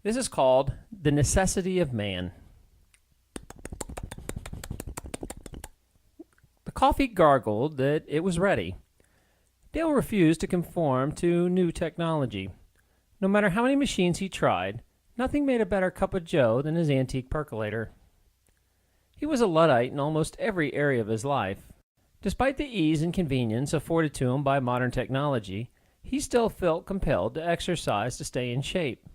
This is called The Necessity of Man. The coffee gargled that it was ready. Dale refused to conform to new technology. No matter how many machines he tried, nothing made a better cup of joe than his antique percolator. He was a Luddite in almost every area of his life. Despite the ease and convenience afforded to him by modern technology, he still felt compelled to exercise to stay in shape.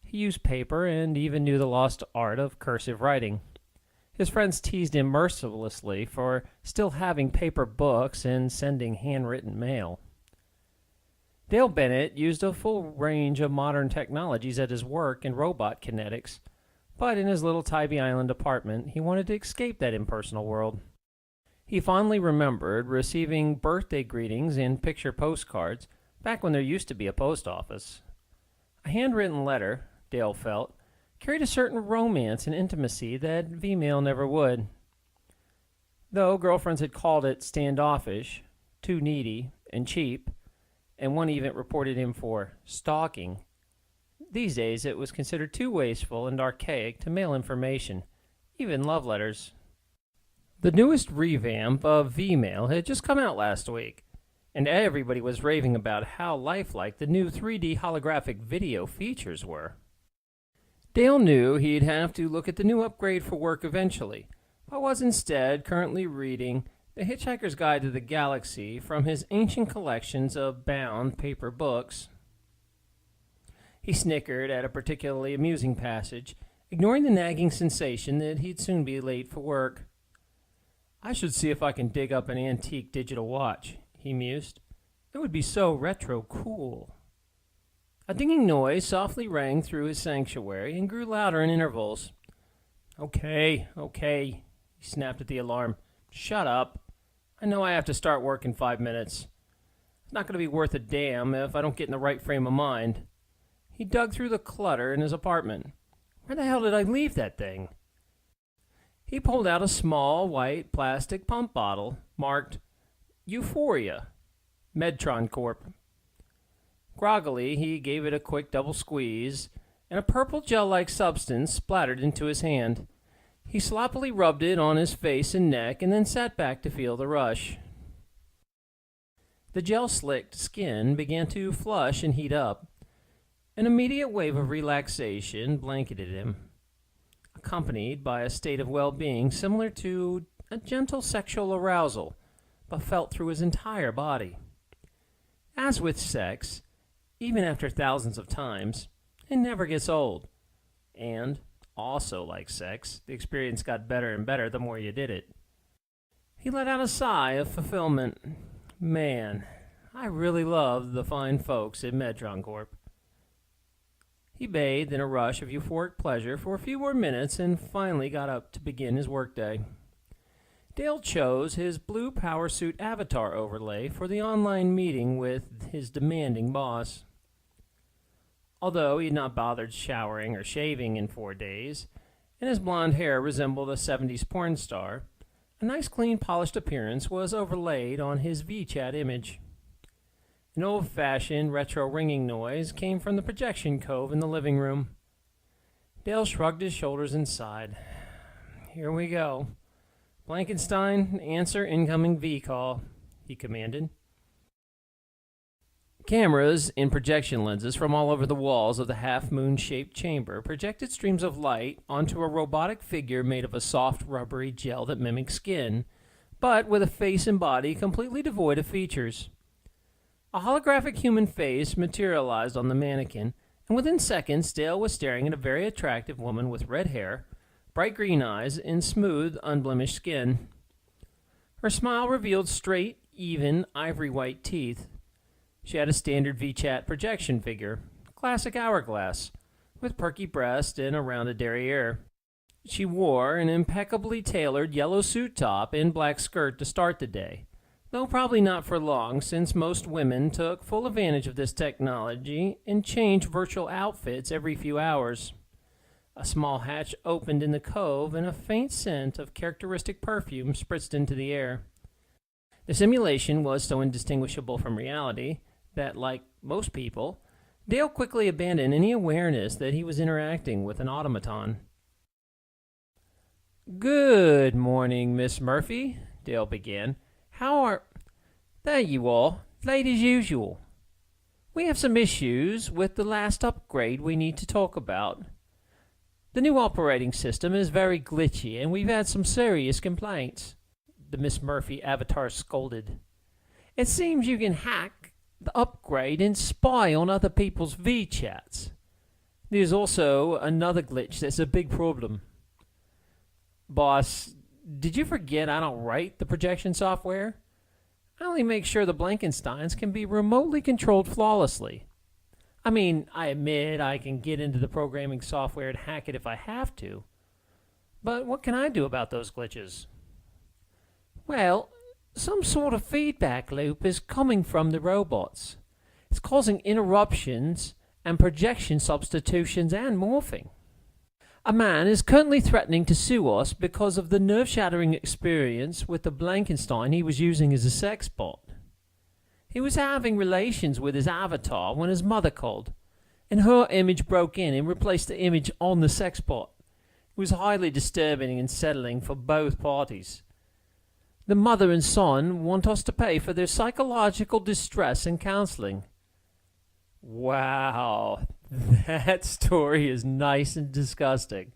He used paper and even knew the lost art of cursive writing. His friends teased him mercilessly for still having paper books and sending handwritten mail. Dale Bennett used a full range of modern technologies at his work in robot kinetics, but in his little Tybee Island apartment, he wanted to escape that impersonal world. He fondly remembered receiving birthday greetings and picture postcards back when there used to be a post office. A handwritten letter, Dale felt, carried a certain romance and intimacy that V-mail never would. Though girlfriends had called it standoffish, too needy, and cheap, and one even reported him for stalking, these days it was considered too wasteful and archaic to mail information, even love letters. The newest revamp of V-mail had just come out last week, and everybody was raving about how lifelike the new 3D holographic video features were. Dale knew he'd have to look at the new upgrade for work eventually, but was instead currently reading The Hitchhiker's Guide to the Galaxy from his ancient collections of bound paper books. He snickered at a particularly amusing passage, ignoring the nagging sensation that he'd soon be late for work. "I should see if I can dig up an antique digital watch," he mused. "It would be so retro cool." A dinging noise softly rang through his sanctuary and grew louder in intervals. Okay, he snapped at the alarm. "Shut up. I know I have to start work in 5 minutes. It's not going to be worth a damn if I don't get in the right frame of mind." He dug through the clutter in his apartment. Where the hell did I leave that thing? He pulled out a small white plastic pump bottle marked Euphoria, Medtron Corp. Groggily, he gave it a quick double squeeze, and a purple gel-like substance splattered into his hand. He sloppily rubbed it on his face and neck, and then sat back to feel the rush. The gel-slicked skin began to flush and heat up. An immediate wave of relaxation blanketed him, accompanied by a state of well-being similar to a gentle sexual arousal, but felt through his entire body. As with sex, even after thousands of times, it never gets old. And, also like sex, the experience got better and better the more you did it. He let out a sigh of fulfillment. Man, I really love the fine folks at Medtron Corp. He bathed in a rush of euphoric pleasure for a few more minutes and finally got up to begin his workday. Dale chose his blue power suit avatar overlay for the online meeting with his demanding boss. Although he had not bothered showering or shaving in 4 days, and his blonde hair resembled a 70s porn star, a nice clean polished appearance was overlaid on his VChat image. An old-fashioned retro ringing noise came from the projection cove in the living room. Dale shrugged his shoulders and sighed. "Here we go. Blankenstein, answer incoming V call," he commanded. Cameras in projection lenses from all over the walls of the half-moon-shaped chamber projected streams of light onto a robotic figure made of a soft, rubbery gel that mimicked skin, but with a face and body completely devoid of features. A holographic human face materialized on the mannequin, and within seconds Dale was staring at a very attractive woman with red hair, bright green eyes, and smooth, unblemished skin. Her smile revealed straight, even, ivory-white teeth. She had a standard VChat projection figure, classic hourglass, with perky breast and a rounded derriere. She wore an impeccably tailored yellow suit top and black skirt to start the day, though probably not for long, since most women took full advantage of this technology and changed virtual outfits every few hours. A small hatch opened in the cove, and a faint scent of characteristic perfume spritzed into the air. The simulation was so indistinguishable from reality that, like most people, Dale quickly abandoned any awareness that he was interacting with an automaton. "Good morning, Miss Murphy," Dale began. "How are—" "There you are, late as usual. We have some issues with the last upgrade we need to talk about. The new operating system is very glitchy, and we've had some serious complaints," the Miss Murphy avatar scolded. "It seems you can hack the upgrade and spy on other people's V-chats. There's also another glitch that's a big problem." "Boss, did you forget I don't write the projection software? I only make sure the Blankensteins can be remotely controlled flawlessly. I mean, I admit I can get into the programming software and hack it if I have to. But what can I do about those glitches?" "Well, some sort of feedback loop is coming from the robots. It's causing interruptions and projection substitutions and morphing. A man is currently threatening to sue us because of the nerve-shattering experience with the Blankenstein he was using as a sex bot. He was having relations with his avatar when his mother called, and her image broke in and replaced the image on the sex bot. It was highly disturbing and unsettling for both parties. The mother and son want us to pay for their psychological distress and counseling." Wow, that story is nice and disgusting.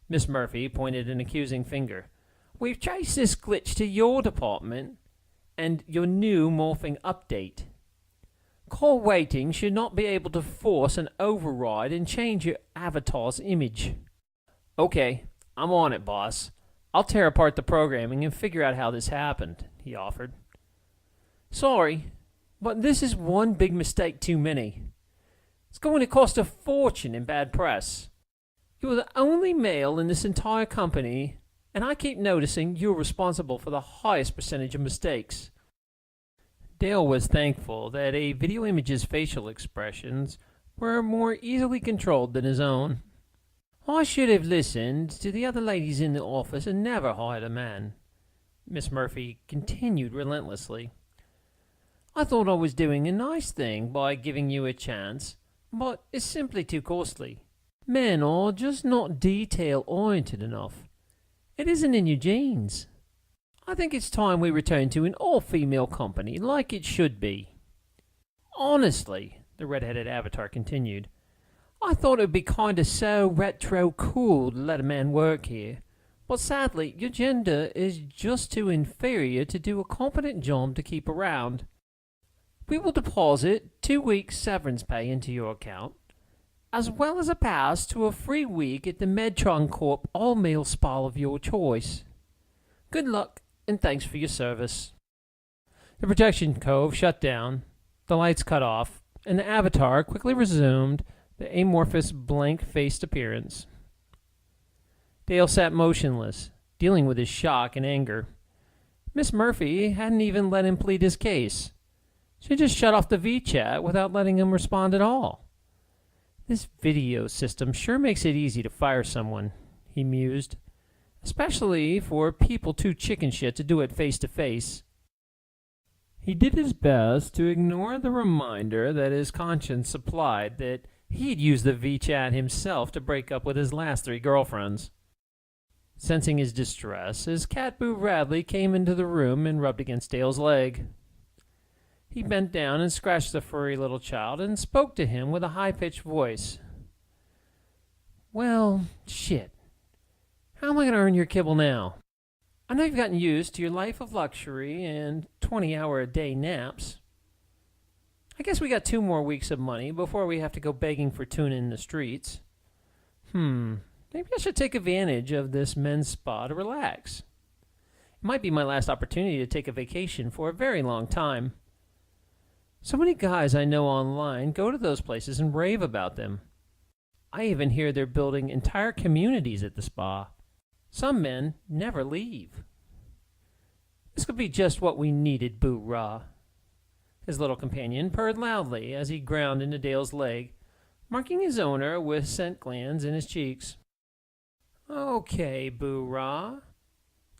Miss Murphy pointed an accusing finger. "We've traced this glitch to your department and your new morphing update. Call waiting should not be able to force an override and change your avatar's image." "Okay, I'm on it, boss. I'll tear apart the programming and figure out how this happened," he offered. "Sorry, but this is one big mistake too many. It's going to cost a fortune in bad press. You're the only male in this entire company, and I keep noticing you're responsible for the highest percentage of mistakes." Dale was thankful that a video image's facial expressions were more easily controlled than his own. "I should have listened to the other ladies in the office and never hired a man," Miss Murphy continued relentlessly. "I thought I was doing a nice thing by giving you a chance, but it's simply too costly. Men are just not detail-oriented enough. It isn't in your genes. I think it's time we return to an all-female company like it should be." "Honestly," the red-headed avatar continued, "I thought it would be kinda so retro-cool to let a man work here. But sadly, your gender is just too inferior to do a competent job to keep around. We will deposit 2 weeks severance pay into your account, as well as a pass to a free week at the Medtron Corp all-male spa of your choice. Good luck, and thanks for your service." The projection cove shut down, the lights cut off, and the avatar quickly resumed the amorphous, blank-faced appearance. Dale sat motionless, dealing with his shock and anger. Miss Murphy hadn't even let him plead his case. She just shut off the V-chat without letting him respond at all. "This video system sure makes it easy to fire someone," he mused, "especially for people too chicken shit to do it face to face." He did his best to ignore the reminder that his conscience supplied that he'd used the V-chat himself to break up with his last 3 girlfriends. Sensing his distress, his cat Boo Radley came into the room and rubbed against Dale's leg. He bent down and scratched the furry little child and spoke to him with a high-pitched voice. "Well, shit. How am I going to earn your kibble now? I know you've gotten used to your life of luxury and 20-hour-a-day naps. I guess we got 2 more weeks of money before we have to go begging for tuna in the streets. Maybe I should take advantage of this men's spa to relax. It might be my last opportunity to take a vacation for a very long time. So many guys I know online go to those places and rave about them. I even hear they're building entire communities at the spa. Some men never leave. This could be just what we needed, Boo-Rah." His little companion purred loudly as he ground into Dale's leg, marking his owner with scent glands in his cheeks. "Okay, Boo-Rah."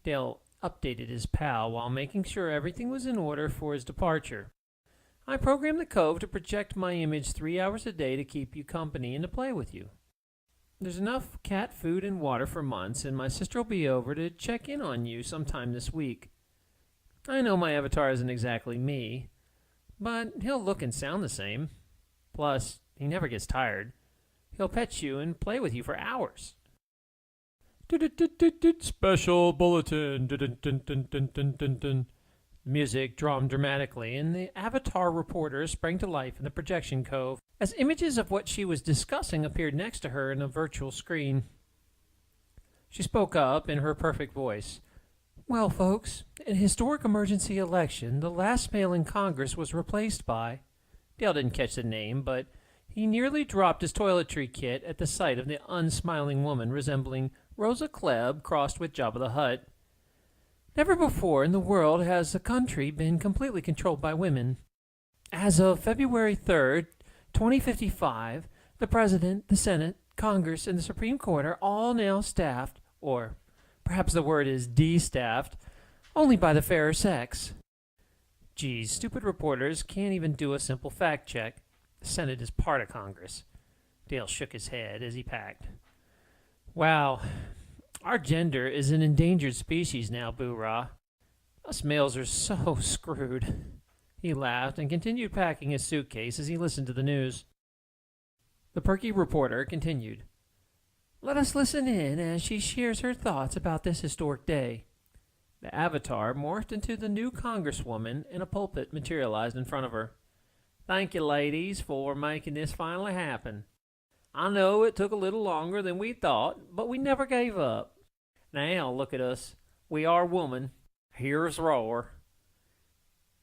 Dale updated his pal while making sure everything was in order for his departure. I programmed the Cove to project my image 3 hours a day to keep you company and to play with you. There's enough cat food and water for months, and my sister will be over to check in on you sometime this week. I know my avatar isn't exactly me, but he'll look and sound the same. Plus, he never gets tired. He'll pet you and play with you for hours. Special bulletin. The music drummed dramatically, and the avatar reporter sprang to life in the projection cove as images of what she was discussing appeared next to her in a virtual screen. She spoke up in her perfect voice. Well, folks, in a historic emergency election, the last male in Congress was replaced by... Dale didn't catch the name, but he nearly dropped his toiletry kit at the sight of the unsmiling woman resembling Rosa Klebb crossed with Jabba the Hutt. Never before in the world has the country been completely controlled by women. As of February 3rd, 2055, the President, the Senate, Congress, and the Supreme Court are all now staffed, or perhaps the word is de-staffed, only by the fairer sex. Geez, stupid reporters can't even do a simple fact check. The Senate is part of Congress. Dale shook his head as he packed. Wow, our gender is an endangered species now, Boo-Rah. Us males are so screwed. He laughed and continued packing his suitcase as he listened to the news. The perky reporter continued. Let us listen in as she shares her thoughts about this historic day. The avatar morphed into the new congresswoman and a pulpit materialized in front of her. Thank you, ladies, for making this finally happen. I know it took a little longer than we thought, but we never gave up. Now, look at us. We are woman. Here's roar.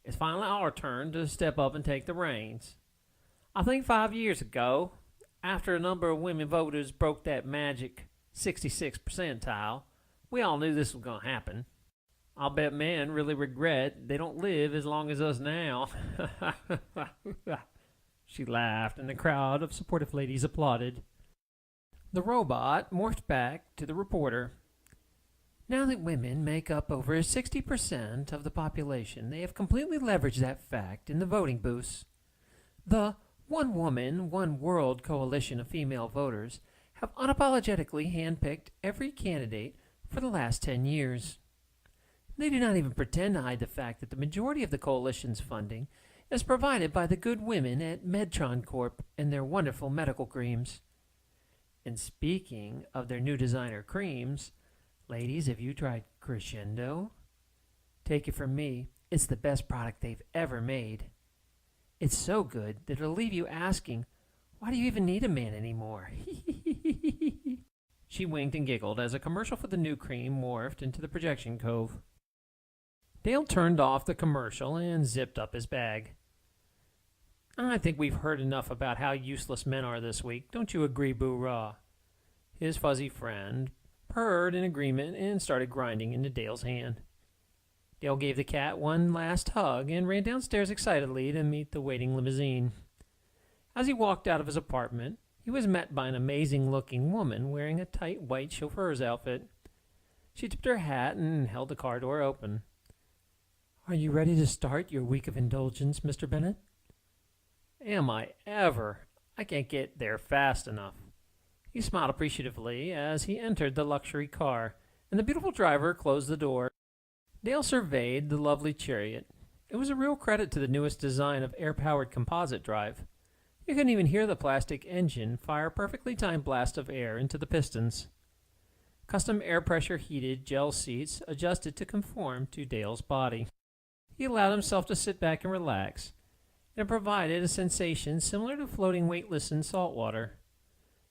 It's finally our turn to step up and take the reins. I think 5 years ago, after a number of women voters broke that magic 66 percentile, we all knew this was going to happen. I'll bet men really regret they don't live as long as us now. She laughed, and the crowd of supportive ladies applauded. The robot morphed back to the reporter. Now that women make up over 60% of the population, they have completely leveraged that fact in the voting booths. The One Woman, One World coalition of female voters have unapologetically handpicked every candidate for the last 10 years. They do not even pretend to hide the fact that the majority of the coalition's funding is provided by the good women at Medtron Corp and their wonderful medical creams. And speaking of their new designer creams, ladies, have you tried Crescendo? Take it from me, it's the best product they've ever made. It's so good that it'll leave you asking, why do you even need a man anymore? She winked and giggled as a commercial for the new cream morphed into the projection cove. Dale turned off the commercial and zipped up his bag. I think we've heard enough about how useless men are this week. Don't you agree, Boo-Rah? His fuzzy friend purred in agreement and started grinding into Dale's hand. Dale gave the cat one last hug and ran downstairs excitedly to meet the waiting limousine. As he walked out of his apartment, he was met by an amazing-looking woman wearing a tight white chauffeur's outfit. She tipped her hat and held the car door open. Are you ready to start your week of indulgence, Mr. Bennett? Am I ever? I can't get there fast enough. He smiled appreciatively as he entered the luxury car, and the beautiful driver closed the door. Dale surveyed the lovely chariot. It was a real credit to the newest design of air-powered composite drive. You couldn't even hear the plastic engine fire a perfectly timed blast of air into the pistons. Custom air pressure heated gel seats adjusted to conform to Dale's body. He allowed himself to sit back and relax, and it provided a sensation similar to floating weightless in salt water.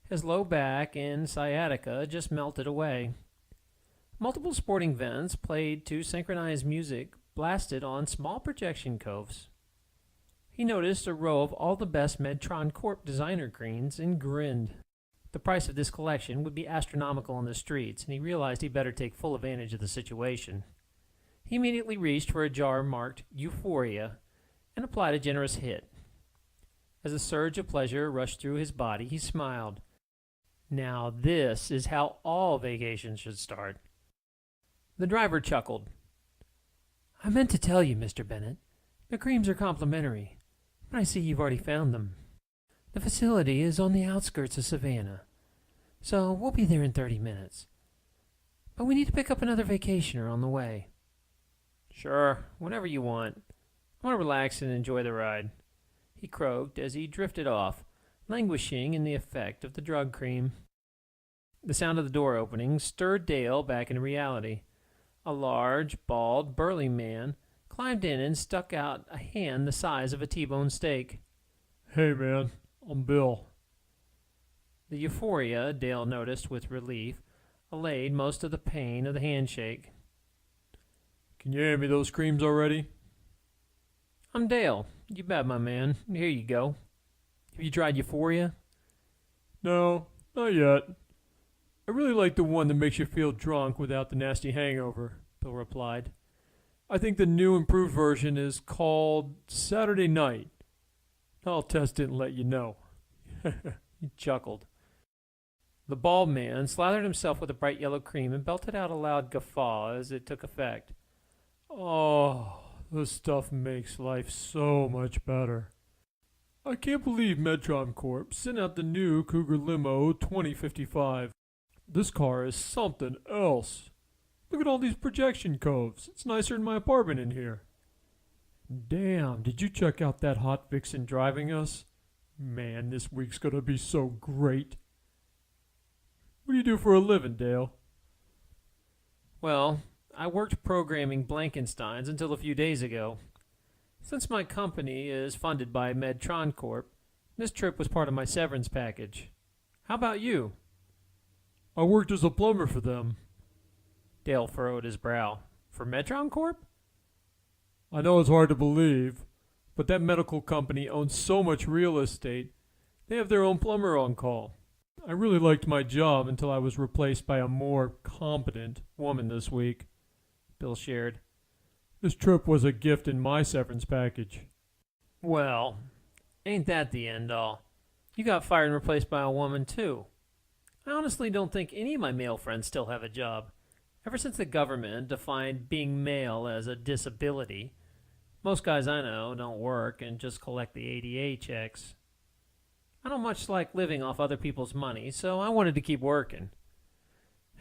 His low back and sciatica just melted away. Multiple sporting vents played to synchronized music blasted on small projection coves. He noticed a row of all the best Medtron Corp designer greens and grinned. The price of this collection would be astronomical on the streets, and he realized he better take full advantage of the situation. He immediately reached for a jar marked Euphoria and applied a generous hit. As a surge of pleasure rushed through his body, he smiled. Now this is how all vacations should start. The driver chuckled. I meant to tell you, Mr. Bennett, the creams are complimentary. but I see you've already found them. The facility is on the outskirts of Savannah, so we'll be there in 30 minutes. But we need to pick up another vacationer on the way. Sure, whenever you want. I want to relax and enjoy the ride, he croaked as he drifted off, languishing in the effect of the drug cream. The sound of the door opening stirred Dale back into reality. A large, bald, burly man climbed in and stuck out a hand the size of a T-bone steak. Hey man, I'm Bill. The euphoria, Dale noticed with relief, allayed most of the pain of the handshake. Can you hand me those creams already? I'm Dale. You bet, my man. Here you go. Have you tried Euphoria? No, not yet. I really like the one that makes you feel drunk without the nasty hangover, Bill replied. I think the new improved version is called Saturday Night. I'll test it and let you know. He chuckled. The bald man slathered himself with the bright yellow cream and belted out a loud guffaw as it took effect. Oh, this stuff makes life so much better. I can't believe Medtron Corp sent out the new Cougar Limo 2055. This car is something else. Look at all these projection coves. It's nicer than my apartment in here. Damn, did you check out that hot vixen driving us? Man, this week's gonna be so great. What do you do for a living, Dale? Well, I worked programming Blankensteins until a few days ago. Since my company is funded by Medtron Corp, this trip was part of my severance package. How about you? I worked as a plumber for them. Dale furrowed his brow. For Medtron Corp? I know it's hard to believe, but that medical company owns so much real estate, they have their own plumber on call. I really liked my job until I was replaced by a more competent woman this week, Bill shared. This trip was a gift in my severance package. Well, ain't that the end all? You got fired and replaced by a woman, too. I honestly don't think any of my male friends still have a job. Ever since the government defined being male as a disability, most guys I know don't work and just collect the ADA checks. I don't much like living off other people's money, so I wanted to keep working.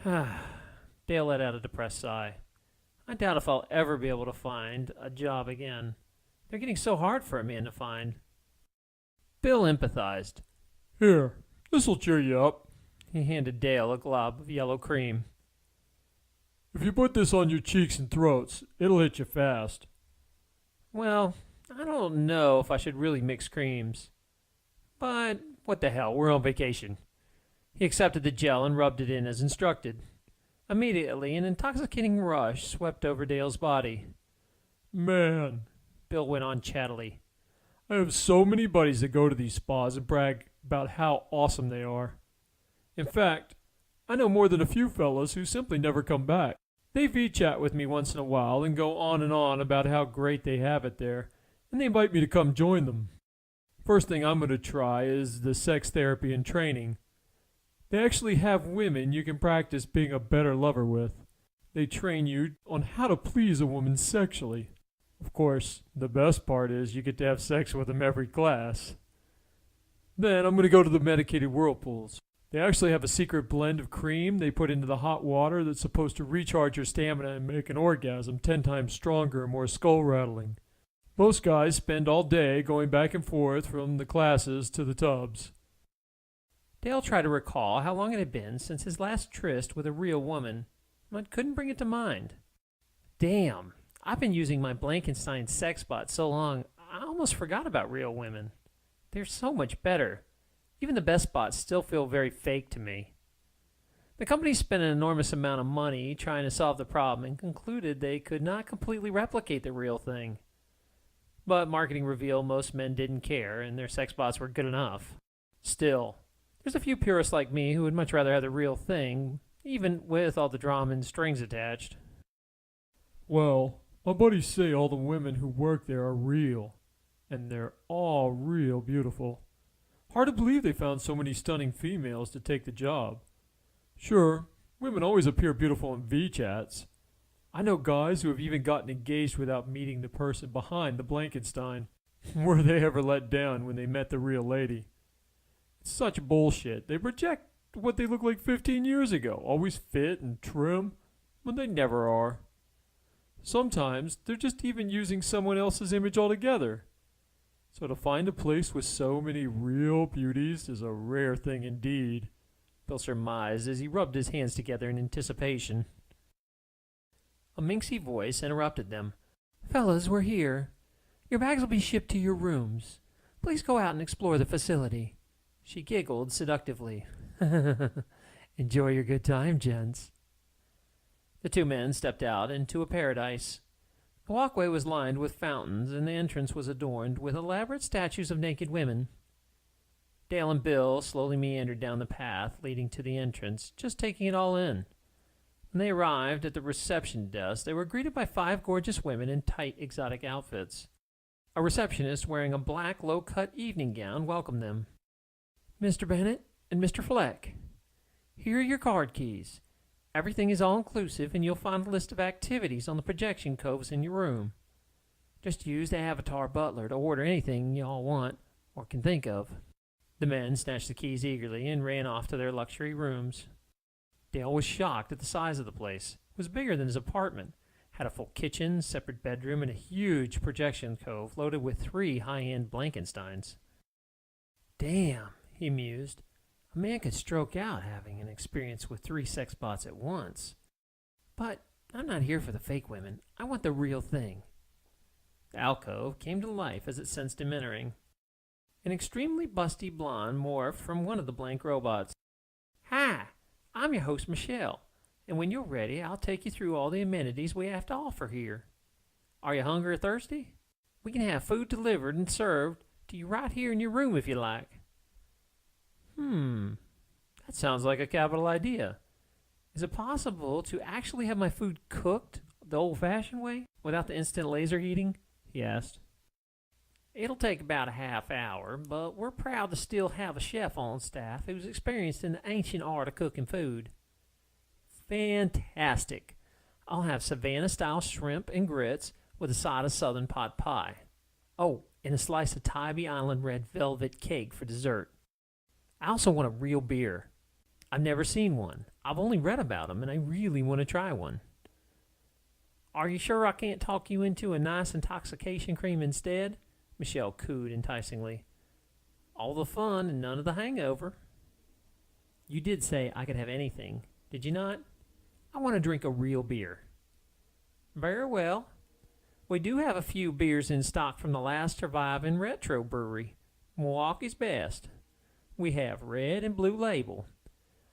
Dale let out a depressed sigh. I doubt if I'll ever be able to find a job again. They're getting so hard for a man to find. Bill empathized. Here, this'll cheer you up. He handed Dale a glob of yellow cream. If you put this on your cheeks and throats, it'll hit you fast. Well, I don't know if I should really mix creams. But what the hell, we're on vacation. He accepted the gel and rubbed it in as instructed. Immediately, an intoxicating rush swept over Dale's body. Man, Bill went on chattily, I have so many buddies that go to these spas and brag about how awesome they are. In fact, I know more than a few fellas who simply never come back. They V-chat with me once in a while and go on about how great they have it there, and they invite me to come join them. First thing I'm going to try is the sex therapy and training. They actually have women you can practice being a better lover with. They train you on how to please a woman sexually. Of course, the best part is you get to have sex with them every class. Then I'm going to go to the medicated whirlpools. They actually have a secret blend of cream they put into the hot water that's supposed to recharge your stamina and make an orgasm 10 times stronger and more skull-rattling. Most guys spend all day going back and forth from the classes to the tubs. Dale tried to recall how long it had been since his last tryst with a real woman, but couldn't bring it to mind. Damn, I've been using my Blankenstein sex bot so long, I almost forgot about real women. They're so much better. Even the best bots still feel very fake to me. The company spent an enormous amount of money trying to solve the problem and concluded they could not completely replicate the real thing. But marketing revealed most men didn't care and their sex bots were good enough. Still, there's a few purists like me who would much rather have the real thing, even with all the drama and strings attached. Well, my buddies say all the women who work there are real, and they're all real beautiful. Hard to believe they found so many stunning females to take the job. Sure, women always appear beautiful in V-chats. I know guys who have even gotten engaged without meeting the person behind the Blankenstein. Were they ever let down when they met the real lady? It's such bullshit. They project what they look like 15 years ago, always fit and trim, when they never are. Sometimes they're just even using someone else's image altogether. So to find a place with so many real beauties is a rare thing indeed, Bill surmised as he rubbed his hands together in anticipation. A minxy voice interrupted them. Fellas, we're here. Your bags will be shipped to your rooms. Please go out and explore the facility. She giggled seductively. Enjoy your good time, gents. The two men stepped out into a paradise. The walkway was lined with fountains, and the entrance was adorned with elaborate statues of naked women. Dale and Bill slowly meandered down the path leading to the entrance, just taking it all in. When they arrived at the reception desk, they were greeted by 5 gorgeous women in tight, exotic outfits. A receptionist wearing a black, low-cut evening gown welcomed them. Mr. Bennett and Mr. Fleck, here are your card keys. Everything is all-inclusive, and you'll find a list of activities on the projection coves in your room. Just use the avatar butler to order anything you all want or can think of. The men snatched the keys eagerly and ran off to their luxury rooms. Dale was shocked at the size of the place. It was bigger than his apartment. Had a full kitchen, separate bedroom, and a huge projection cove loaded with 3 high-end Blankensteins. Damn, he mused. A man could stroke out having an experience with 3 sex bots at once. But I'm not here for the fake women. I want the real thing. The alcove came to life as it sensed him entering. An extremely busty blonde morphed from one of the blank robots. Hi, I'm your host, Michelle, and when you're ready, I'll take you through all the amenities we have to offer here. Are you hungry or thirsty? We can have food delivered and served to you right here in your room if you like. That sounds like a capital idea. Is it possible to actually have my food cooked the old-fashioned way, without the instant laser heating? He asked. It'll take about a half hour, but we're proud to still have a chef on staff who's experienced in the ancient art of cooking food. Fantastic. I'll have Savannah-style shrimp and grits with a side of southern pot pie. Oh, and a slice of Tybee Island red velvet cake for dessert. I also want a real beer. I've never seen one. I've only read about them, and I really want to try one. Are you sure I can't talk you into a nice intoxication cream instead? Michelle cooed enticingly. All the fun and none of the hangover. You did say I could have anything, did you not? I want to drink a real beer. Very well. We do have a few beers in stock from the last surviving retro brewery, Milwaukee's Best. We have red and blue label.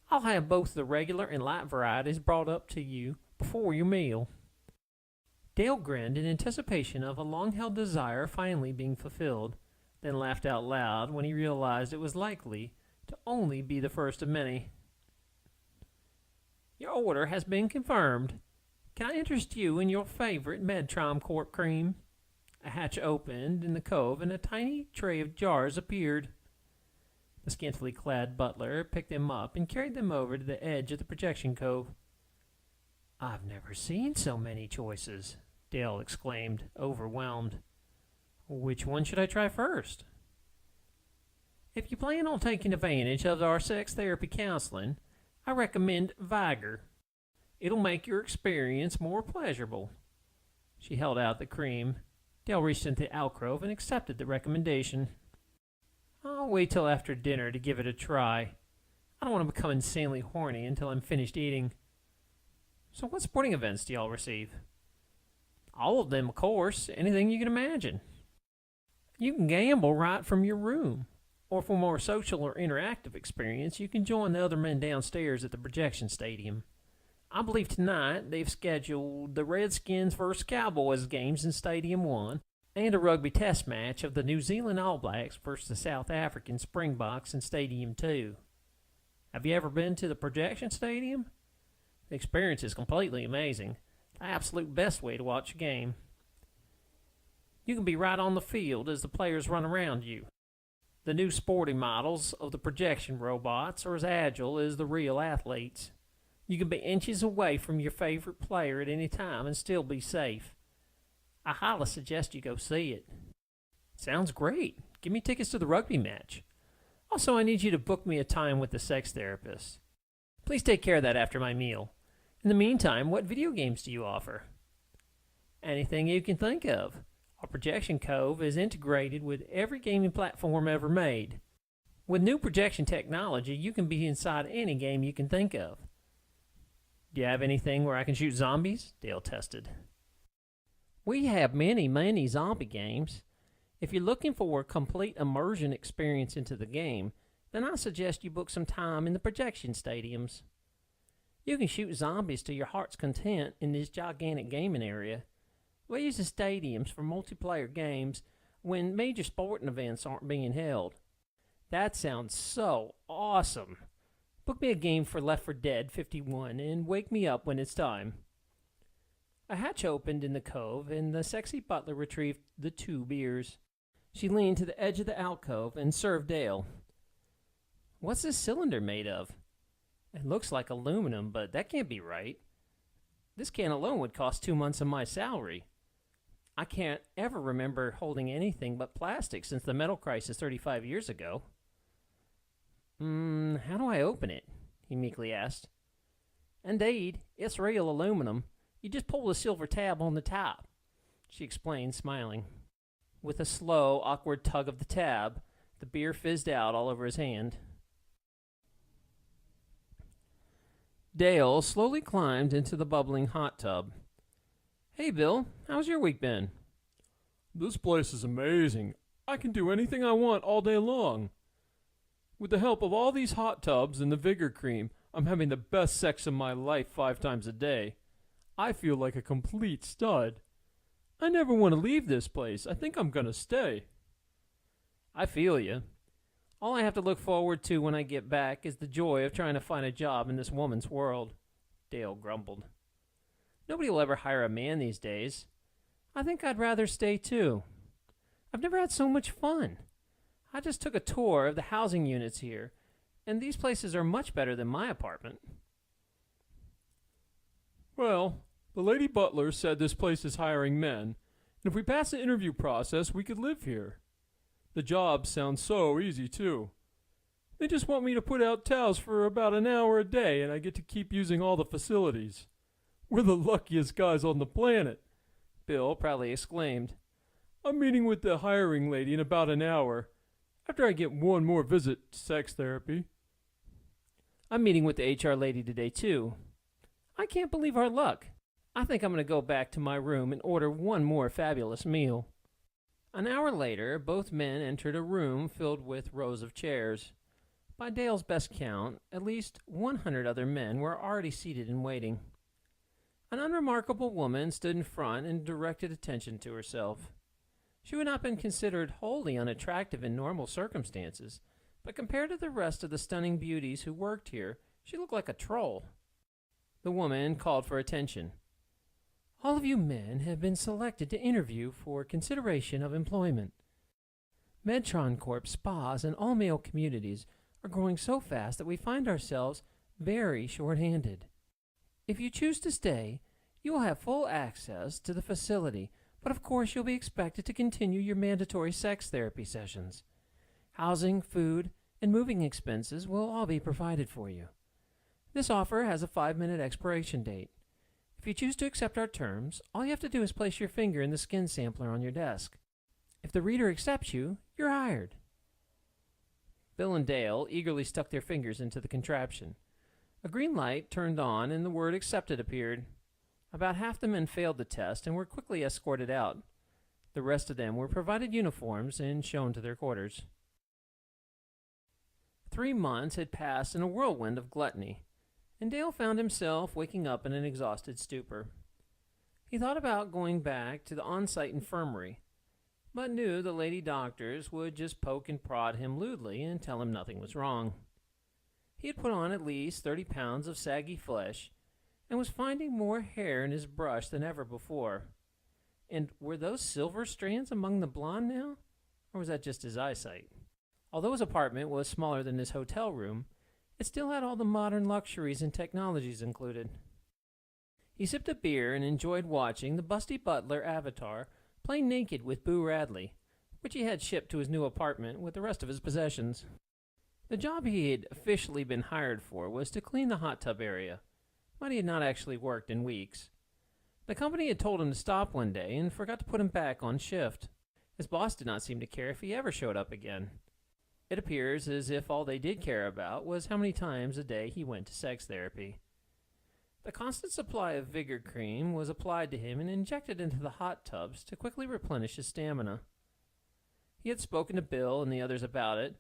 I'll have both the regular and light varieties brought up to you before your meal. Dale grinned in anticipation of a long-held desire finally being fulfilled, then laughed out loud when he realized it was likely to only be the first of many. Your order has been confirmed. Can I interest you in your favorite Medtron Corp cream? A hatch opened in the cove and a tiny tray of jars appeared. The scantily clad butler picked them up and carried them over to the edge of the projection cove. I've never seen so many choices, Dale exclaimed, overwhelmed. Which one should I try first? If you plan on taking advantage of our sex therapy counseling, I recommend Viger. It'll make your experience more pleasurable. She held out the cream. Dale reached into the alcove and accepted the recommendation. I'll wait till after dinner to give it a try. I don't want to become insanely horny until I'm finished eating. So what sporting events do y'all receive? All of them, of course. Anything you can imagine. You can gamble right from your room. Or for more social or interactive experience, you can join the other men downstairs at the projection stadium. I believe tonight they've scheduled the Redskins vs. Cowboys games in Stadium 1 and a rugby test match of the New Zealand All Blacks versus the South African Springboks in Stadium 2. Have you ever been to the projection stadium? The experience is completely amazing. The absolute best way to watch a game. You can be right on the field as the players run around you. The new sporting models of the projection robots are as agile as the real athletes. You can be inches away from your favorite player at any time and still be safe. I highly suggest you go see it. Sounds great. Give me tickets to the rugby match. Also, I need you to book me a time with the sex therapist. Please take care of that after my meal. In the meantime, what video games do you offer? Anything you can think of. Our Projection Cove is integrated with every gaming platform ever made. With new projection technology, you can be inside any game you can think of. Do you have anything where I can shoot zombies? Dale tested. We have many zombie games. If you're looking for a complete immersion experience into the game, then I suggest you book some time in the projection stadiums. You can shoot zombies to your heart's content in this gigantic gaming area. We use the stadiums for multiplayer games when major sporting events aren't being held. That sounds so awesome. Book me a game for Left 4 Dead 51 and wake me up when it's time. A hatch opened in the cove and the sexy butler retrieved the 2 beers. She leaned to the edge of the alcove and served Dale. What's this cylinder made of? It looks like aluminum, but that can't be right. This can alone would cost 2 months of my salary. I can't ever remember holding anything but plastic since the metal crisis 35 years ago. How do I open it? He meekly asked. Indeed, it's real aluminum. You just pull the silver tab on the top, she explained, smiling. With a slow, awkward tug of the tab, the beer fizzed out all over his hand. Dale slowly climbed into the bubbling hot tub. Hey, Bill, how's your week been? This place is amazing. I can do anything I want all day long. With the help of all these hot tubs and the vigor cream, I'm having the best sex of my life 5 times a day. I feel like a complete stud. I never want to leave this place. I think I'm gonna stay. I feel you. All I have to look forward to when I get back is the joy of trying to find a job in this woman's world, Dale grumbled. Nobody will ever hire a man these days. I think I'd rather stay too. I've never had so much fun. I just took a tour of the housing units here, and these places are much better than my apartment. Well, the lady butler said this place is hiring men, and if we pass the interview process, we could live here. The job sounds so easy, too. They just want me to put out towels for about an hour a day, and I get to keep using all the facilities. We're the luckiest guys on the planet, Bill proudly exclaimed. I'm meeting with the hiring lady in about an hour, after I get one more visit to sex therapy. I'm meeting with the HR lady today, too. I can't believe our luck. I think I'm going to go back to my room and order one more fabulous meal. An hour later, both men entered a room filled with rows of chairs. By Dale's best count, at least 100 other men were already seated and waiting. An unremarkable woman stood in front and directed attention to herself. She would not have been considered wholly unattractive in normal circumstances, but compared to the rest of the stunning beauties who worked here, she looked like a troll. The woman called for attention. All of you men have been selected to interview for consideration of employment. Medtron Corp spas and all-male communities are growing so fast that we find ourselves very short-handed. If you choose to stay, you will have full access to the facility, but of course you'll be expected to continue your mandatory sex therapy sessions. Housing, food, and moving expenses will all be provided for you. This offer has a 5-minute expiration date. If you choose to accept our terms, all you have to do is place your finger in the skin sampler on your desk. If the reader accepts you, you're hired. Bill and Dale eagerly stuck their fingers into the contraption. A green light turned on and the word accepted appeared. About half the men failed the test and were quickly escorted out. The rest of them were provided uniforms and shown to their quarters. 3 months had passed in a whirlwind of gluttony, and Dale found himself waking up in an exhausted stupor. He thought about going back to the on-site infirmary, but knew the lady doctors would just poke and prod him lewdly and tell him nothing was wrong. He had put on at least 30 pounds of saggy flesh and was finding more hair in his brush than ever before. And were those silver strands among the blonde now? Or was that just his eyesight? Although his apartment was smaller than his hotel room, it still had all the modern luxuries and technologies included. He sipped a beer and enjoyed watching the busty butler avatar play naked with Boo Radley, which he had shipped to his new apartment with the rest of his possessions. The job he had officially been hired for was to clean the hot tub area, but he had not actually worked in weeks. The company had told him to stop one day and forgot to put him back on shift. His boss did not seem to care if he ever showed up again. It appears as if all they did care about was how many times a day he went to sex therapy. The constant supply of vigor cream was applied to him and injected into the hot tubs to quickly replenish his stamina. He had spoken to Bill and the others about it,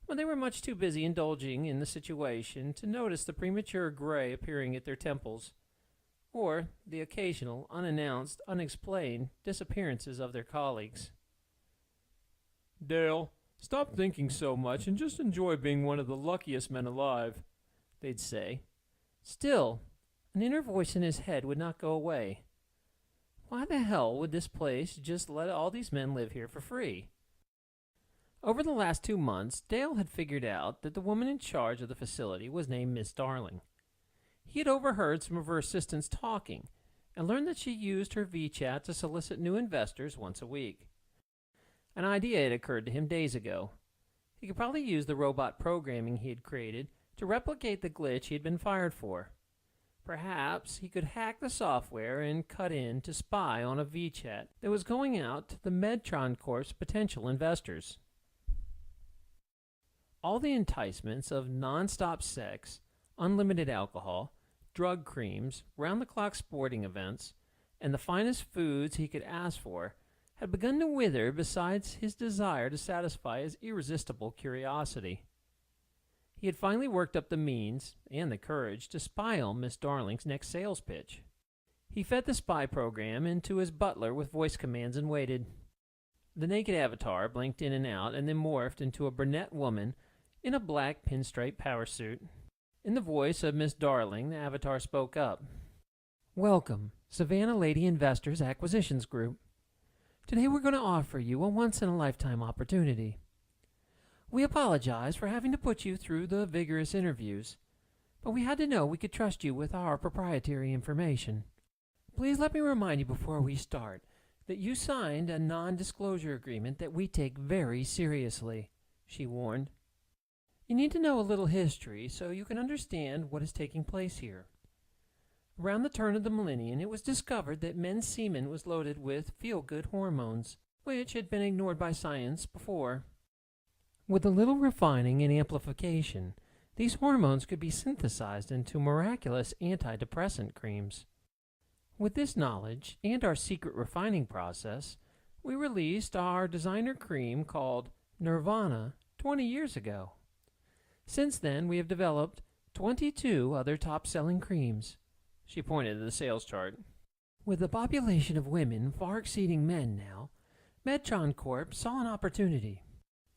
but they were much too busy indulging in the situation to notice the premature gray appearing at their temples, or the occasional, unannounced, unexplained disappearances of their colleagues. Dale, stop thinking so much and just enjoy being one of the luckiest men alive, they'd say. Still, an inner voice in his head would not go away. Why the hell would this place just let all these men live here for free? Over the last 2 months, Dale had figured out that the woman in charge of the facility was named Miss Darling. He had overheard some of her assistants talking and learned that she used her VChat to solicit new investors once a week. An idea had occurred to him days ago. He could probably use the robot programming he had created to replicate the glitch he had been fired for. Perhaps he could hack the software and cut in to spy on a VChat that was going out to the Medtron Corp's potential investors. All the enticements of non-stop sex, unlimited alcohol, drug creams, round-the-clock sporting events, and the finest foods he could ask for had begun to wither beside his desire to satisfy his irresistible curiosity. He had finally worked up the means and the courage to spy on Miss Darling's next sales pitch. He fed the spy program into his butler with voice commands and waited. The naked avatar blinked in and out and then morphed into a brunette woman in a black pinstripe power suit. In the voice of Miss Darling, the avatar spoke up. "Welcome, Savannah Lady Investors Acquisitions Group. Today we're going to offer you a once-in-a-lifetime opportunity. We apologize for having to put you through the vigorous interviews, but we had to know we could trust you with our proprietary information. Please let me remind you before we start that you signed a non-disclosure agreement that we take very seriously," she warned. "You need to know a little history so you can understand what is taking place here. Around the turn of the millennium, it was discovered that men's semen was loaded with feel-good hormones, which had been ignored by science before. With a little refining and amplification, these hormones could be synthesized into miraculous antidepressant creams. With this knowledge and our secret refining process, we released our designer cream called Nirvana 20 years ago. Since then, we have developed 22 other top-selling creams." She pointed to the sales chart. "With the population of women far exceeding men now, Medtron Corp saw an opportunity.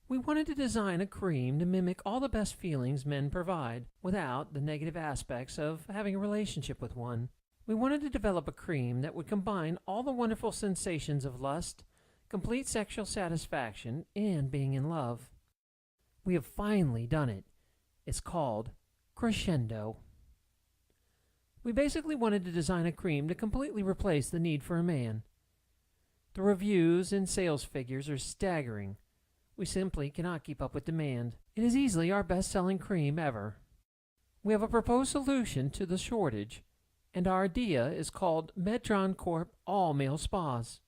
We wanted to design a cream to mimic all the best feelings men provide, without the negative aspects of having a relationship with one. We wanted to develop a cream that would combine all the wonderful sensations of lust, complete sexual satisfaction, and being in love. We have finally done it. It's called Crescendo. We basically wanted to design a cream to completely replace the need for a man. The reviews and sales figures are staggering. We simply cannot keep up with demand. It is easily our best-selling cream ever. We have a proposed solution to the shortage, and our idea is called Medtron Corp All-Male Spas."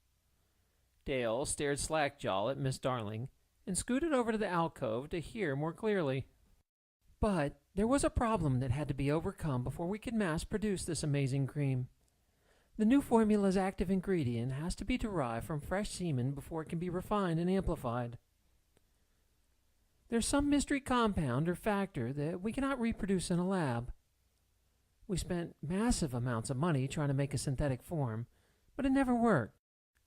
Dale stared slack-jaw at Miss Darling and scooted over to the alcove to hear more clearly. "But there was a problem that had to be overcome before we could mass-produce this amazing cream. The new formula's active ingredient has to be derived from fresh semen before it can be refined and amplified. There's some mystery compound or factor that we cannot reproduce in a lab. We spent massive amounts of money trying to make a synthetic form, but it never worked.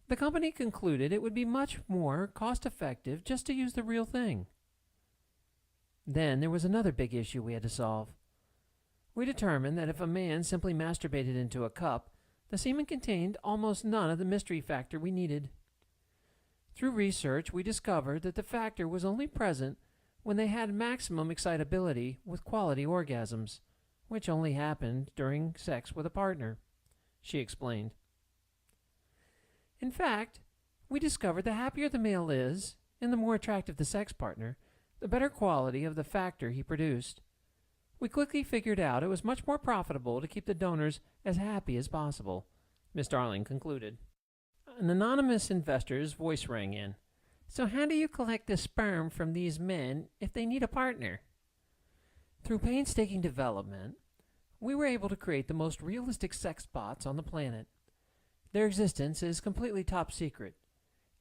The company concluded it would be much more cost-effective just to use the real thing. Then there was another big issue we had to solve. We determined that if a man simply masturbated into a cup, the semen contained almost none of the mystery factor we needed. Through research, we discovered that the factor was only present when they had maximum excitability with quality orgasms, which only happened during sex with a partner," she explained. "In fact, We discovered the happier the male is, and the more attractive the sex partner, the better quality of the factor he produced. We quickly figured out it was much more profitable to keep the donors as happy as possible, Miss Darling concluded. An anonymous investor's voice rang in. So how do you collect the sperm from these men if they need a partner? Through painstaking development, we were able to create the most realistic sex bots on the planet. Their existence is completely top secret,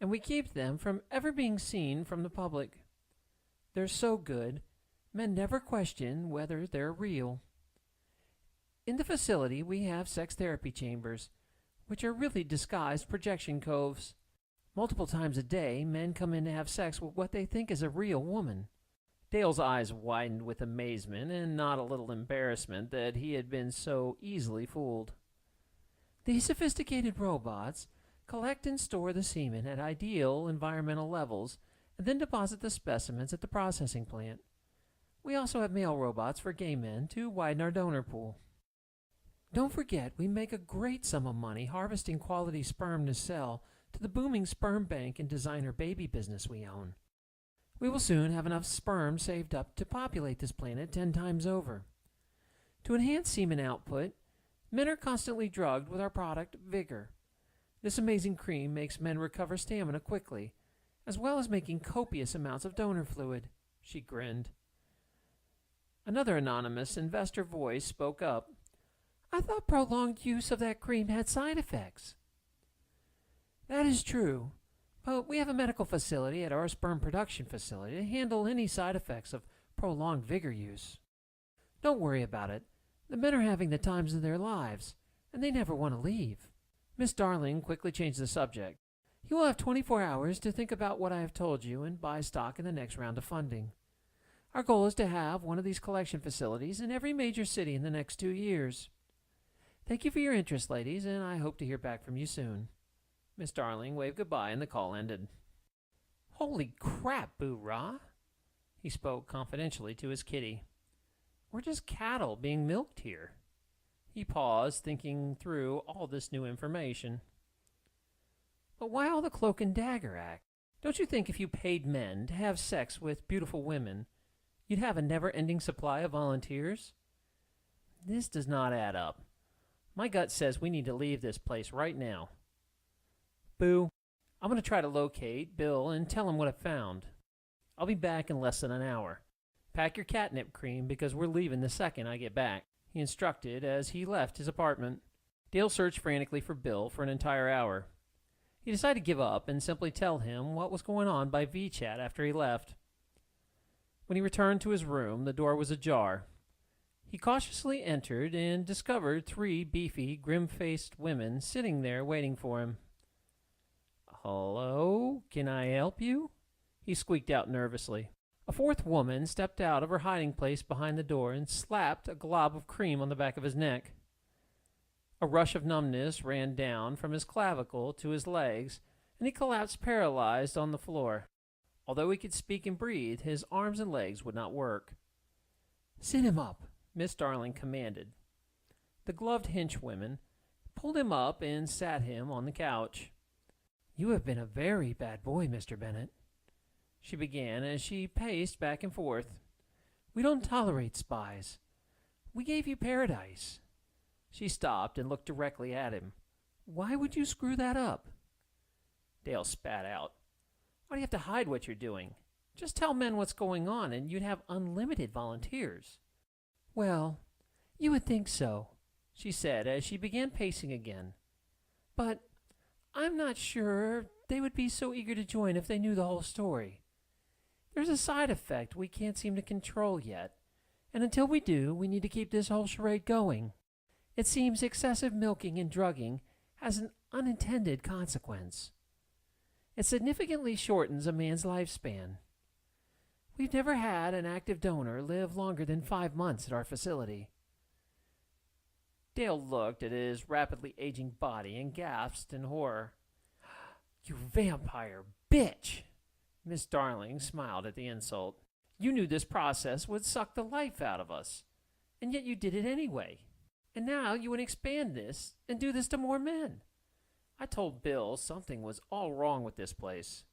and we keep them from ever being seen from the public. They're so good, men never question whether they're real. In the facility, we have sex therapy chambers, which are really disguised projection coves. Multiple times a day, men come in to have sex with what they think is a real woman. Dale's eyes widened with amazement and not a little embarrassment that he had been so easily fooled. These sophisticated robots collect and store the semen at ideal environmental levels and then deposit the specimens at the processing plant. We also have male robots for gay men to widen our donor pool. Don't forget, we make a great sum of money harvesting quality sperm to sell to the booming sperm bank and designer baby business we own. We will soon have enough sperm saved up to populate this planet 10 times over. To enhance semen output, men are constantly drugged with our product, Vigor. This amazing cream makes men recover stamina quickly, as well as making copious amounts of donor fluid. She grinned. Another anonymous investor voice spoke up. I thought prolonged use of that cream had side effects. That is true, but we have a medical facility at our sperm production facility to handle any side effects of prolonged vigor use. Don't worry about it. The men are having the times of their lives, and they never want to leave. Miss Darling quickly changed the subject. You will have 24 hours to think about what I have told you and buy stock in the next round of funding. Our goal is to have one of these collection facilities in every major city in the next 2 years. Thank you for your interest, ladies, and I hope to hear back from you soon. Miss Darling waved goodbye and the call ended. Holy crap, Boo-Rah! He spoke confidentially to his kitty. We're just cattle being milked here. He paused, thinking through all this new information. But why all the cloak and dagger act? Don't you think if you paid men to have sex with beautiful women, you'd have a never-ending supply of volunteers? This does not add up. My gut says we need to leave this place right now. Boo, I'm going to try to locate Bill and tell him what I found. I'll be back in less than an hour. Pack your catnip cream because we're leaving the second I get back, he instructed as he left his apartment. Dale searched frantically for Bill for an entire hour. He decided to give up and simply tell him what was going on by VChat after he left. When he returned to his room, the door was ajar. He cautiously entered and discovered 3 beefy, grim-faced women sitting there waiting for him. Hello? Can I help you? He squeaked out nervously. A 4th woman stepped out of her hiding place behind the door and slapped a glob of cream on the back of his neck. A rush of numbness ran down from his clavicle to his legs, and he collapsed paralyzed on the floor. Although he could speak and breathe, his arms and legs would not work. Sit him up, Miss Darling commanded. The gloved henchwomen pulled him up and sat him on the couch. You have been a very bad boy, Mr. Bennett, she began as she paced back and forth. We don't tolerate spies. We gave you paradise. She stopped and looked directly at him. Why would you screw that up? Dale spat out. Why do you have to hide what you're doing? Just tell men what's going on and you'd have unlimited volunteers. Well, you would think so, she said as she began pacing again. But I'm not sure they would be so eager to join if they knew the whole story. There's a side effect we can't seem to control yet, and until we do, we need to keep this whole charade going. It seems excessive milking and drugging has an unintended consequence. It significantly shortens a man's lifespan. We've never had an active donor live longer than 5 months at our facility. Dale looked at his rapidly aging body and gasped in horror. You vampire bitch! Miss Darling smiled at the insult. You knew this process would suck the life out of us, and yet you did it anyway. And now you would expand this and do this to more men. I told Bill something was all wrong with this place.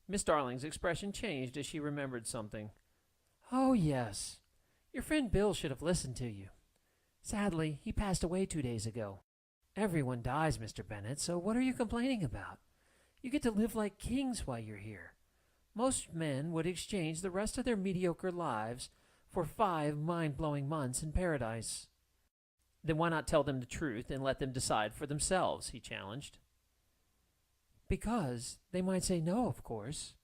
Miss Darling's expression changed as she remembered something. Oh, yes. Your friend Bill should have listened to you. Sadly, he passed away 2 days ago. Everyone dies, Mr. Bennet, so what are you complaining about? You get to live like kings while you're here. Most men would exchange the rest of their mediocre lives for 5 mind-blowing months in paradise. Then why not tell them the truth and let them decide for themselves, he challenged. Because they might say no, of course.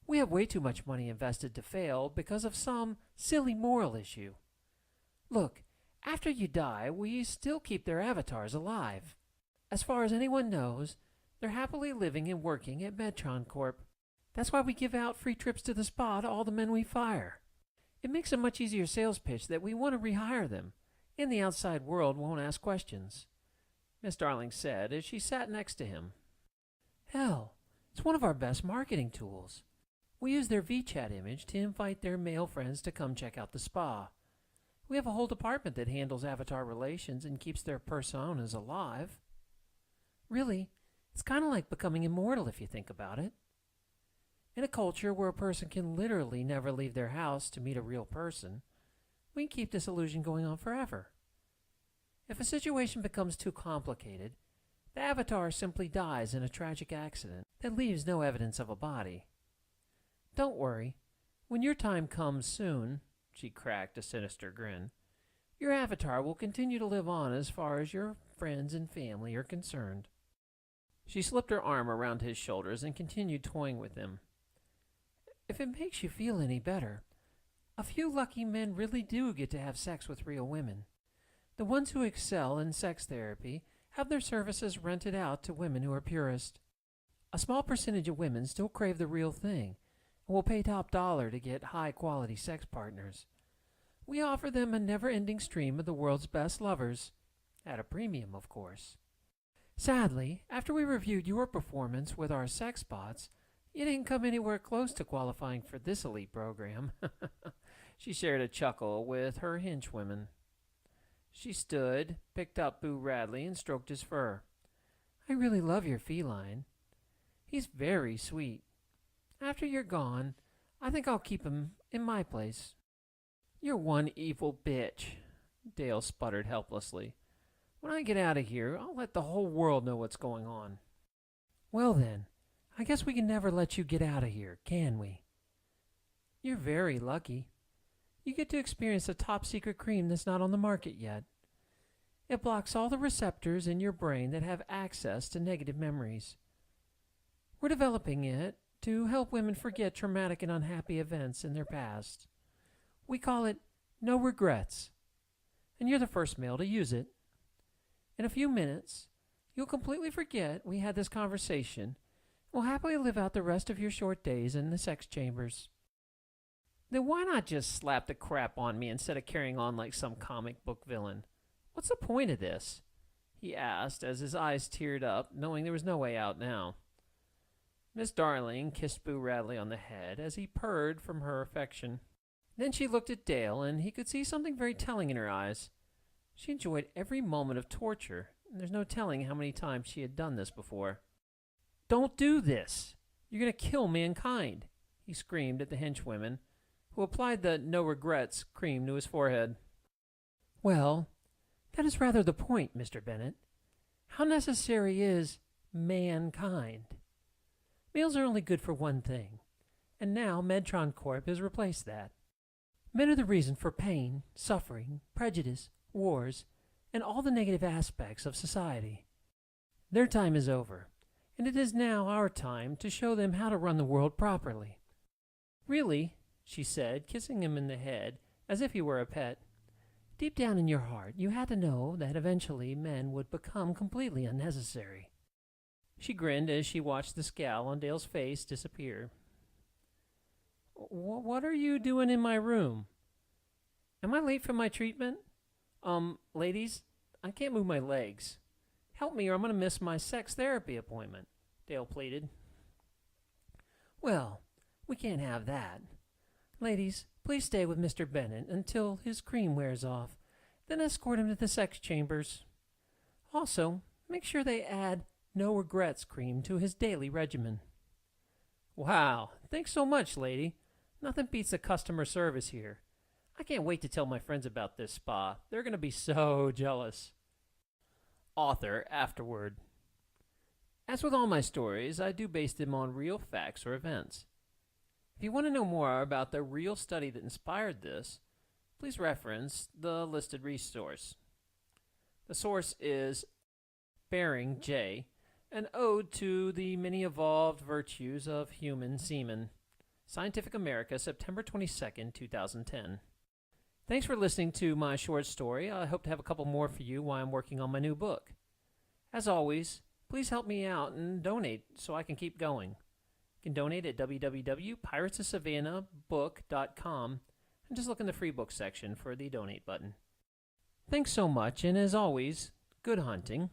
We have way too much money invested to fail because of some silly moral issue. Look, after you die, we still keep their avatars alive. As far as anyone knows, they're happily living and working at Medtron Corp. That's why we give out free trips to the spa to all the men we fire. It makes a much easier sales pitch that we want to rehire them, and the outside world won't ask questions, Miss Darling said as she sat next to him. Hell, it's one of our best marketing tools. We use their VChat image to invite their male friends to come check out the spa. We have a whole department that handles avatar relations and keeps their personas alive. Really, it's kind of like becoming immortal if you think about it. In a culture where a person can literally never leave their house to meet a real person, we can keep this illusion going on forever. If a situation becomes too complicated, the avatar simply dies in a tragic accident that leaves no evidence of a body. Don't worry. When your time comes soon, she cracked a sinister grin, your avatar will continue to live on as far as your friends and family are concerned. She slipped her arm around his shoulders and continued toying with him. If it makes you feel any better, a few lucky men really do get to have sex with real women. The ones who excel in sex therapy have their services rented out to women who are purist. A small percentage of women still crave the real thing and will pay top dollar to get high-quality sex partners. We offer them a never-ending stream of the world's best lovers, at a premium, of course. Sadly, after we reviewed your performance with our sex bots, you didn't come anywhere close to qualifying for this elite program. She shared a chuckle with her henchwomen. She stood, picked up Boo Radley, and stroked his fur. I really love your feline. He's very sweet. After you're gone, I think I'll keep him in my place. You're one evil bitch, Dale sputtered helplessly. When I get out of here, I'll let the whole world know what's going on. Well then, I guess we can never let you get out of here, can we? You're very lucky. You get to experience a top-secret cream that's not on the market yet. It blocks all the receptors in your brain that have access to negative memories. We're developing it to help women forget traumatic and unhappy events in their past. We call it No Regrets, and you're the first male to use it. In a few minutes, you'll completely forget we had this conversation and will happily live out the rest of your short days in the sex chambers. Then why not just slap the crap on me instead of carrying on like some comic book villain? What's the point of this? He asked as his eyes teared up, knowing there was no way out now. Miss Darling kissed Boo Radley on the head as he purred from her affection. Then she looked at Dale, and he could see something very telling in her eyes. She enjoyed every moment of torture, and there's no telling how many times she had done this before. Don't do this! You're going to kill mankind! He screamed at the henchwomen, who applied the No Regrets cream to his forehead. Well, that is rather the point, Mr. Bennet. How necessary is mankind? Males are only good for one thing, and now Medtron Corp has replaced that. Men are the reason for pain, suffering, prejudice, wars, and all the negative aspects of society. Their time is over, and it is now our time to show them how to run the world properly. Really, she said, kissing him in the head as if he were a pet. Deep down in your heart, you had to know that eventually men would become completely unnecessary. She grinned as she watched the scowl on Dale's face disappear. What are you doing in my room? Am I late for my treatment? Ladies, I can't move my legs. Help me or I'm going to miss my sex therapy appointment, Dale pleaded. Well, we can't have that. Ladies, please stay with Mr. Bennet until his cream wears off, then escort him to the sex chambers. Also, make sure they add no regrets cream to his daily regimen. Wow, thanks so much, lady. Nothing beats the customer service here. I can't wait to tell my friends about this spa. They're going to be so jealous. Author afterward. As with all my stories, I do base them on real facts or events. If you want to know more about the real study that inspired this, please reference the listed resource. The source is Bering J., an ode to the many evolved virtues of human semen. Scientific America, September 22nd, 2010. Thanks for listening to my short story. I hope to have a couple more for you while I'm working on my new book. As always, please help me out and donate so I can keep going. You can donate at www.piratesofsavannahbook.com and just look in the free book section for the donate button. Thanks so much, and as always, good hunting.